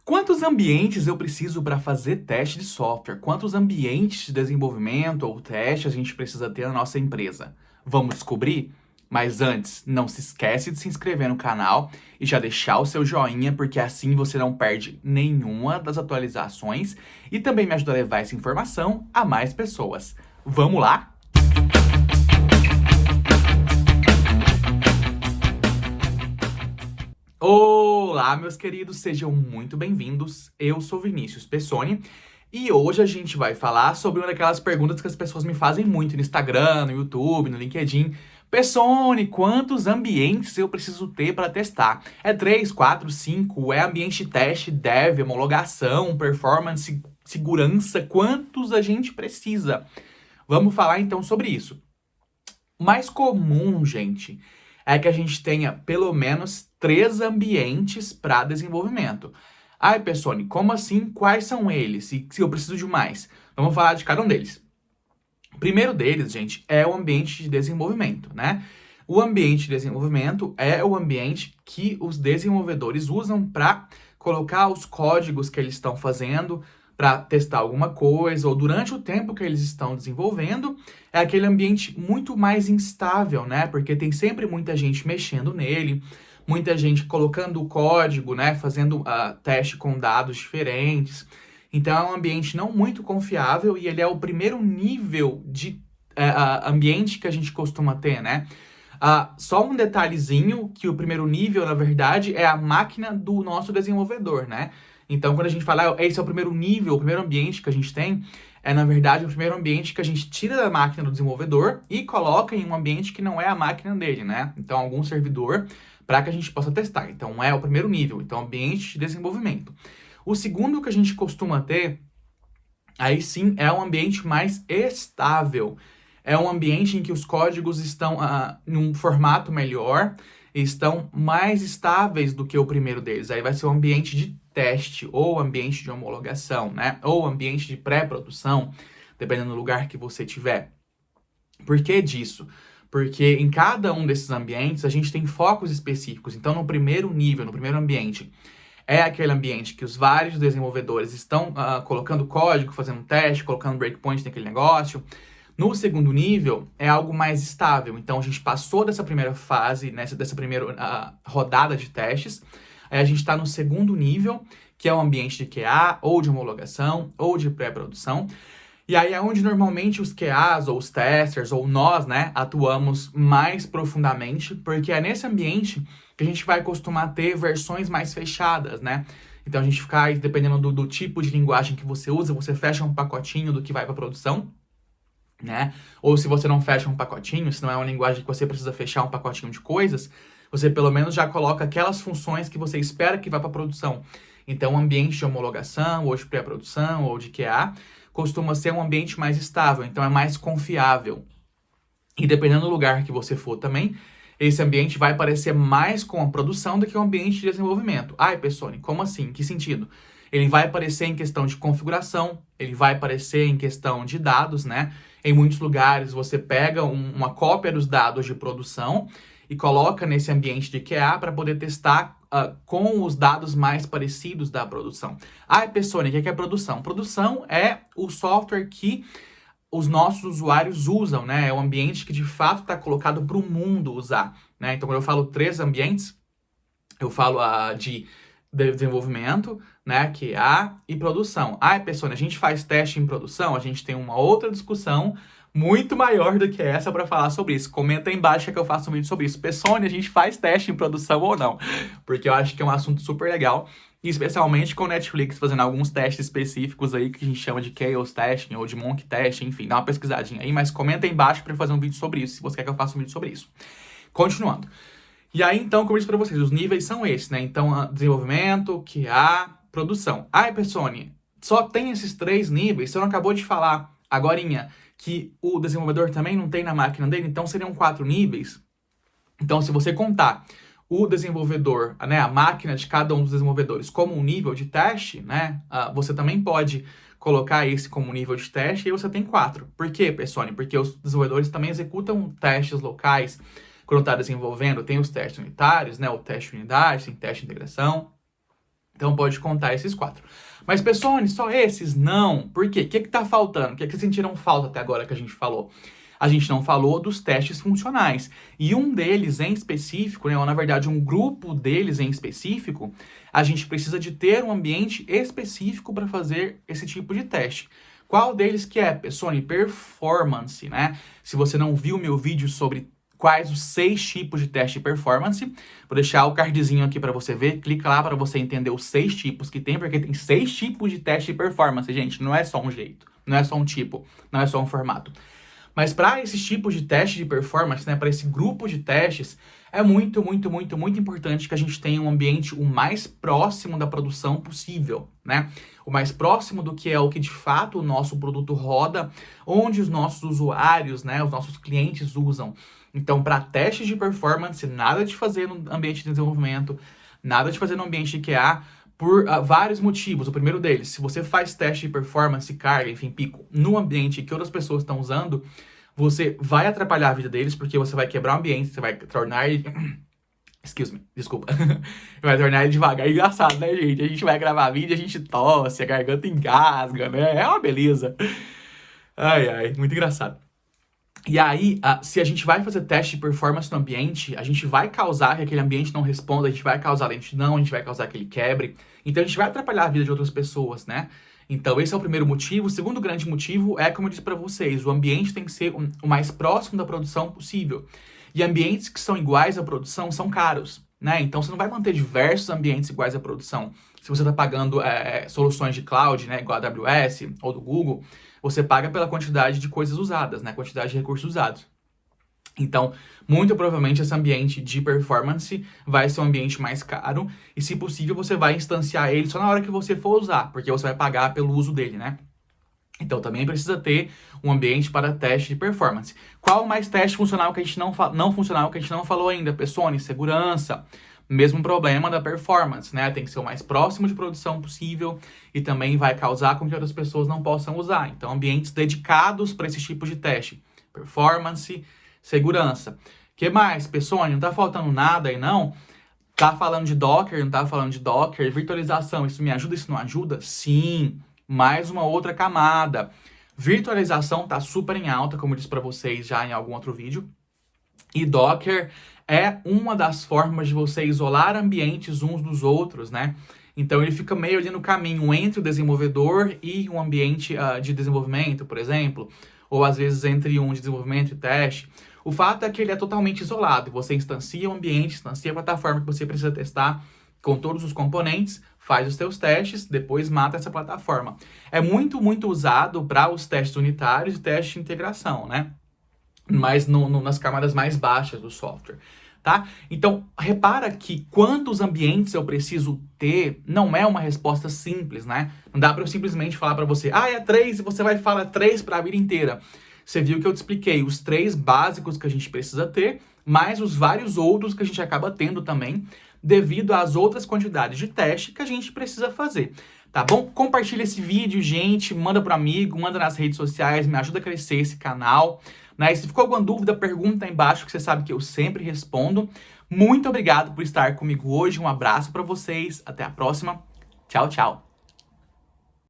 Quantos ambientes eu preciso para fazer teste de software? Quantos ambientes de desenvolvimento ou teste a gente precisa ter na nossa empresa? Vamos descobrir? Mas antes, não se esquece de se inscrever no canal e já deixar o seu joinha, porque assim você não perde nenhuma das atualizações e também me ajuda a levar essa informação a mais pessoas. Vamos lá? Olá, meus queridos, sejam muito bem-vindos. Eu sou Vinícius Pessoni e hoje a gente vai falar sobre uma daquelas perguntas que as pessoas me fazem muito no Instagram, no YouTube, no LinkedIn. Pessoni, quantos ambientes eu preciso ter para testar? É 3, 4, 5? É ambiente de teste, dev, homologação, performance, segurança? Quantos a gente precisa? Vamos falar então sobre isso. O mais comum, gente, é que a gente tenha pelo menos 3 ambientes para desenvolvimento. Ai, Pessoni, como assim? Quais são eles? Se eu preciso de mais? Vamos falar de cada um deles. O primeiro deles, gente, é o ambiente de desenvolvimento, né? O ambiente de desenvolvimento é o ambiente que os desenvolvedores usam para colocar os códigos que eles estão fazendo para testar alguma coisa, ou durante o tempo que eles estão desenvolvendo, é aquele ambiente muito mais instável, né? Porque tem sempre muita gente mexendo nele, muita gente colocando o código, né? Fazendo teste com dados diferentes. Então é um ambiente não muito confiável e ele é o primeiro nível de ambiente que a gente costuma ter, né? Só um detalhezinho, que o primeiro nível, na verdade, é a máquina do nosso desenvolvedor, né? Então, quando a gente fala, esse é o primeiro nível, o primeiro ambiente que a gente tem, é, na verdade, o primeiro ambiente que a gente tira da máquina do desenvolvedor e coloca em um ambiente que não é a máquina dele, né? Então, algum servidor para que a gente possa testar. Então, é o primeiro nível, então, ambiente de desenvolvimento. O segundo que a gente costuma ter, aí sim, é um ambiente mais estável. É um ambiente em que os códigos estão num formato melhor, estão mais estáveis do que o primeiro deles. Aí vai ser o ambiente de teste, ou ambiente de homologação, né? Ou ambiente de pré-produção, dependendo do lugar que você tiver. Por que disso? Porque em cada um desses ambientes a gente tem focos específicos. Então, no primeiro nível, no primeiro ambiente, é aquele ambiente que os vários desenvolvedores estão colocando código, fazendo teste, colocando breakpoint naquele negócio. No segundo nível, é algo mais estável. Então, a gente passou dessa primeira fase, dessa primeira rodada de testes. Aí a gente está no segundo nível, que é o ambiente de QA, ou de homologação, ou de pré-produção. E aí é onde normalmente os QAs, ou os testers, ou nós, né, atuamos mais profundamente, porque é nesse ambiente que a gente vai costumar ter versões mais fechadas, né? Então a gente fica, dependendo do tipo de linguagem que você usa, você fecha um pacotinho do que vai para produção, né? Ou se você não fecha um pacotinho, se não é uma linguagem que você precisa fechar um pacotinho de coisas, você pelo menos já coloca aquelas funções que você espera que vá para produção. Então, o ambiente de homologação, ou de pré-produção, ou de QA, costuma ser um ambiente mais estável, então é mais confiável. E dependendo do lugar que você for também, esse ambiente vai parecer mais com a produção do que o ambiente de desenvolvimento. Ai, Pessoni, como assim? Em que sentido? Ele vai aparecer em questão de configuração, ele vai aparecer em questão de dados, né? Em muitos lugares você pega uma cópia dos dados de produção e coloca nesse ambiente de QA para poder testar com os dados mais parecidos da produção. Ai, Pessoni, o que é produção? Produção é o software que os nossos usuários usam, né? É o ambiente que de fato está colocado para o mundo usar, né? Então, quando eu falo 3 ambientes, eu falo de desenvolvimento, né, QA e produção. Pessoal, a gente faz teste em produção, a gente tem uma outra discussão muito maior do que essa para falar sobre isso. Comenta aí embaixo que eu faço um vídeo sobre isso. Pessoni, a gente faz teste em produção ou não? Porque eu acho que é um assunto super legal, e especialmente com o Netflix fazendo alguns testes específicos aí que a gente chama de Chaos Testing ou de Monkey Testing, enfim, dá uma pesquisadinha aí, mas comenta aí embaixo para eu fazer um vídeo sobre isso, se você quer que eu faça um vídeo sobre isso. Continuando. E aí, então, como eu disse para vocês, os níveis são esses, né? Então, desenvolvimento, QA, produção. Pessoni, só tem esses 3 níveis? Você não acabou de falar agorinha que o desenvolvedor também não tem na máquina dele? Então, seriam 4 níveis? Então, se você contar o desenvolvedor, né, a máquina de cada um dos desenvolvedores como um nível de teste, né? Você também pode colocar esse como nível de teste e aí você tem 4. Por quê, Pessoni? Porque os desenvolvedores também executam testes locais quando está desenvolvendo, tem os testes unitários, né? O teste de unidade, tem teste de integração. Então pode contar esses 4. Mas, Pessoni, só esses? Não. Por quê? O que tá faltando? O que sentiram falta até agora que a gente falou? A gente não falou dos testes funcionais. E um deles em específico, né, ou na verdade um grupo deles em específico, a gente precisa de ter um ambiente específico para fazer esse tipo de teste. Qual deles que é, Pessoni? Performance, né? Se você não viu meu vídeo sobre quais os 6 tipos de teste de performance, vou deixar o cardzinho aqui para você ver, clica lá para você entender os 6 tipos que tem, porque tem 6 tipos de teste de performance, gente, não é só um jeito, não é só um tipo, não é só um formato. Mas para esses tipos de teste de performance, né, para esse grupo de testes, é muito importante que a gente tenha um ambiente o mais próximo da produção possível, né? O mais próximo do que é o que de fato o nosso produto roda, onde os nossos usuários, né, os nossos clientes usam. Então, para testes de performance, nada de fazer no ambiente de desenvolvimento, nada de fazer no ambiente de QA, por vários motivos. O primeiro deles, se você faz teste de performance, carga, enfim, pico, no ambiente que outras pessoas estão usando, você vai atrapalhar a vida deles, porque você vai quebrar o ambiente, você vai tornar ele... Excuse me, desculpa. Vai tornar ele devagar. É engraçado, né, gente? A gente vai gravar vídeo, a gente tosse, a garganta engasga, né? É uma beleza. Ai, muito engraçado. E aí, se a gente vai fazer teste de performance no ambiente, a gente vai causar que aquele ambiente não responda, a gente vai causar lentidão, a gente vai causar que ele quebre. Então, a gente vai atrapalhar a vida de outras pessoas, né? Então, esse é o primeiro motivo. O segundo grande motivo é, como eu disse para vocês, o ambiente tem que ser o mais próximo da produção possível. E ambientes que são iguais à produção são caros, né? Então, você não vai manter diversos ambientes iguais à produção. Se você está pagando soluções de cloud, né, igual a AWS ou do Google, você paga pela quantidade de coisas usadas, né, quantidade de recursos usados. Então, muito provavelmente esse ambiente de performance vai ser um ambiente mais caro e, se possível, você vai instanciar ele só na hora que você for usar, porque você vai pagar pelo uso dele, né? Então, também precisa ter um ambiente para teste de performance. Qual mais teste funcional que a gente não funcional que a gente não falou ainda? Pessoni, segurança. Mesmo problema da performance, né? Tem que ser o mais próximo de produção possível e também vai causar com que outras pessoas não possam usar. Então, ambientes dedicados para esse tipo de teste. Performance, segurança. Que mais, Pessoni? Não tá faltando nada aí, não? Tá falando de Docker, não tá falando de Docker? Virtualização, isso me ajuda, isso não ajuda? Sim, mais uma outra camada. Virtualização tá super em alta, como eu disse para vocês já em algum outro vídeo. E Docker é uma das formas de você isolar ambientes uns dos outros, né? Então ele fica meio ali no caminho entre o desenvolvedor e um ambiente de desenvolvimento, por exemplo, ou às vezes entre um de desenvolvimento e teste. O fato é que ele é totalmente isolado. Você instancia o ambiente, instancia a plataforma que você precisa testar com todos os componentes, faz os seus testes, depois mata essa plataforma. É muito usado para os testes unitários e testes de integração, né? Mas nas camadas mais baixas do software, tá? Então, repara que quantos ambientes eu preciso ter não é uma resposta simples, né? Não dá para eu simplesmente falar para você, é 3 e você vai falar 3 para a vida inteira. Você viu que eu te expliquei os 3 básicos que a gente precisa ter, mais os vários outros que a gente acaba tendo também, devido às outras quantidades de teste que a gente precisa fazer. Tá bom? Compartilha esse vídeo, gente, manda pro amigo, manda nas redes sociais, me ajuda a crescer esse canal. Né? E se ficou alguma dúvida, pergunta aí embaixo, que você sabe que eu sempre respondo. Muito obrigado por estar comigo hoje, um abraço para vocês, até a próxima. Tchau, tchau.